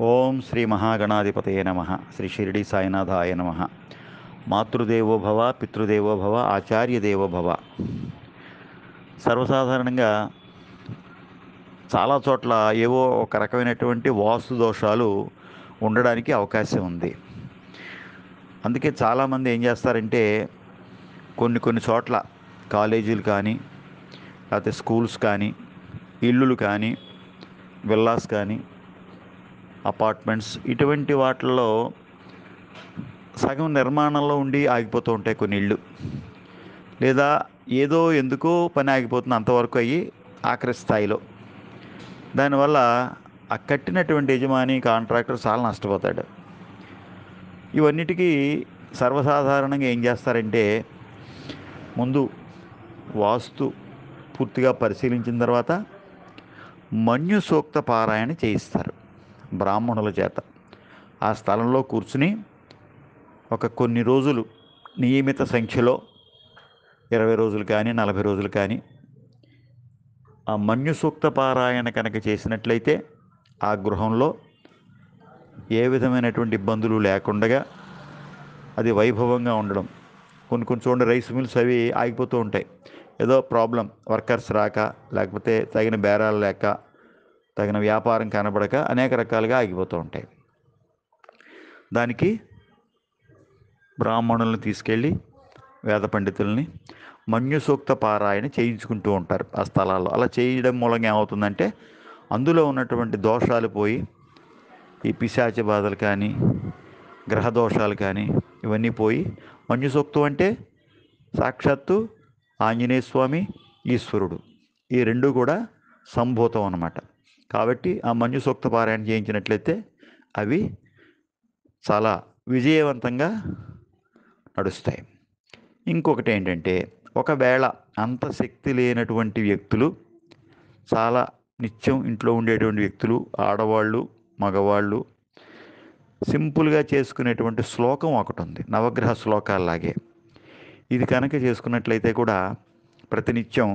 ఓం శ్రీ మహాగణాధిపతయే నమ. శ్రీ షిరిడి సాయినాథాయ నమ. మాతృదేవో భవ, పితృదేవో భవ, ఆచార్య దేవో భవ. సర్వసాధారణంగా చాలా చోట్ల ఏవో ఒక రకమైనటువంటి వాస్తు దోషాలు ఉండడానికి అవకాశం ఉంది. అందుకే చాలామంది ఏం చేస్తారంటే కొన్ని చోట్ల కాలేజీలు కానీ, లేకపోతే స్కూల్స్ కానీ, ఇల్లులు కానీ, విల్లాస్ కానీ, అపార్ట్మెంట్స్ ఇటువంటి వాటిల్లో సగం నిర్మాణంలో ఉండి ఆగిపోతూ ఉంటాయి కొన్ని ఇళ్ళు. లేదా ఏదో ఎందుకో పని ఆగిపోతుంది అంతవరకు అయ్యి ఆఖరి స్థాయిలో. దానివల్ల ఆ కట్టినటువంటి యజమాని కాంట్రాక్టర్ చాలా నష్టపోతాడు. ఇవన్నిటికీ సర్వసాధారణంగా ఏం చేస్తారంటే ముందు వాస్తు పూర్తిగా పరిశీలించిన తర్వాత మన్యు సూక్త పారాయణ చేయిస్తారు బ్రాహ్మణుల చేత. ఆ స్థలంలో కూర్చుని ఒక కొన్ని రోజులు నియమిత సంఖ్యలో 20 రోజులు కానీ 40 రోజులు కానీ ఆ మన్యు సూక్త పారాయణ కనుక చేసినట్లయితే ఆ గృహంలో ఏ విధమైనటువంటి ఇబ్బందులు లేకుండా అది వైభవంగా ఉండడం. కొన్ని చూడండి రైస్ మిల్స్ అవి ఆగిపోతూ ఉంటాయి. ఏదో ప్రాబ్లం, వర్కర్స్ రాక, లేకపోతే తగిన బేరాలు లేక, తగిన వ్యాపారం కనబడక అనేక రకాలుగా ఆగిపోతూ ఉంటాయి. దానికి బ్రాహ్మణులను తీసుకెళ్ళి వేద పండితుల్ని మన్యు సూక్త పారాయణ చేయించుకుంటూ ఉంటారు ఆ స్థలాల్లో. అలా చేయడం మూలంగా ఏమవుతుందంటే అందులో ఉన్నటువంటి దోషాలు పోయి ఈ పిశాచ బాధలు కానీ, గ్రహ దోషాలు కానీ ఇవన్నీ పోయి, మన్యు సూక్తం అంటే సాక్షాత్తు ఆంజనేయ స్వామి, ఈశ్వరుడు ఈ రెండు కూడా సంభూతం అన్నమాట. కాబట్టి ఆ మన్యు సూక్త పారాయణ చేయించినట్లయితే అవి చాలా విజయవంతంగా నడుస్తాయి. ఇంకొకటి ఏంటంటే, ఒకవేళ అంత శక్తి లేనటువంటి వ్యక్తులు, చాలా నిత్యం ఇంట్లో ఉండేటువంటి వ్యక్తులు, ఆడవాళ్ళు, మగవాళ్ళు సింపుల్గా చేసుకునేటువంటి శ్లోకం ఒకటి ఉంది, నవగ్రహ శ్లోకాల్లాగే. ఇది కనుక చేసుకున్నట్లయితే కూడా ప్రతినిత్యం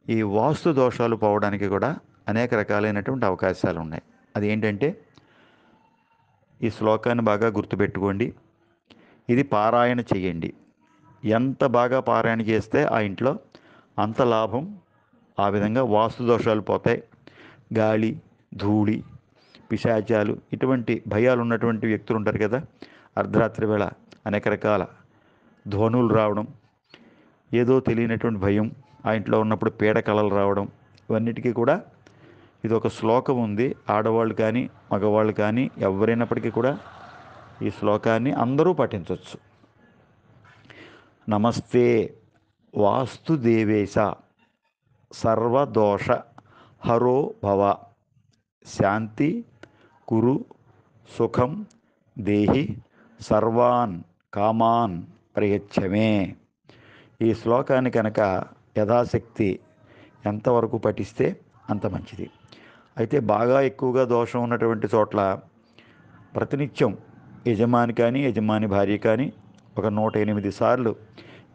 ఈ వాస్తు దోషాలు పోవడానికి కూడా అనేక రకాలైనటువంటి అవకాశాలు ఉన్నాయి. అది ఏంటంటే, ఈ శ్లోకాన్ని బాగా గుర్తుపెట్టుకోండి. ఇది పారాయణ చెయ్యండి. ఎంత బాగా పారాయణ చేస్తే ఆ ఇంట్లో అంత లాభం. ఆ విధంగా వాస్తు దోషాలు పోతాయి. గాలి, ధూళి, పిశాచాలు ఇటువంటి భయాలు ఉన్నటువంటి వ్యక్తులు ఉంటారు కదా, అర్ధరాత్రి వేళ అనేక రకాల ధ్వనులు రావడం, ఏదో తెలియనటువంటి భయం ఆ ఇంట్లో ఉన్నప్పుడు పీడ కలలు రావడం, ఇవన్నిటికీ కూడా ఇది ఒక శ్లోకం ఉంది. ఆడవాళ్ళు కానీ మగవాళ్ళు కానీ ఎవరైనప్పటికీ కూడా ఈ శ్లోకాన్ని అందరూ పఠించవచ్చు. నమస్తే వాస్తుదేవేశ సర్వదోష హరో భవ, శాంతి కురు సుఖం దేహి సర్వాన్ కామాన్ ప్రయచ్చమే. ఈ శ్లోకాన్ని కనుక యథాశక్తి ఎంతవరకు పఠిస్తే అంత మంచిది. అయితే బాగా ఎక్కువగా దోషం ఉన్నటువంటి చోట్ల ప్రతినిత్యం యజమాని కానీ యజమాని భార్య కానీ ఒక 108 సార్లు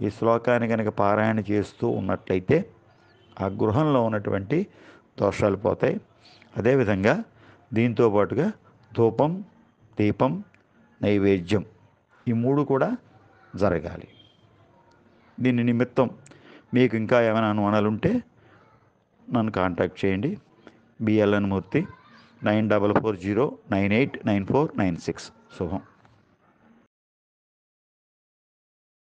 ఈ శ్లోకాన్ని కనుక పారాయణ చేస్తూ ఉన్నట్లయితే ఆ గృహంలో ఉన్నటువంటి దోషాలు పోతాయి. అదేవిధంగా దీంతో పాటుగా ధూపం, దీపం, నైవేద్యం ఈ 3 కూడా జరగాలి. దీని నిమిత్తం మీకు ఇంకా ఏమైనా అనుమానాలు ఉంటే నన్ను కాంటాక్ట్ చేయండి. బిఎల్ఎన్ మూర్తి 9440989496. శుభం.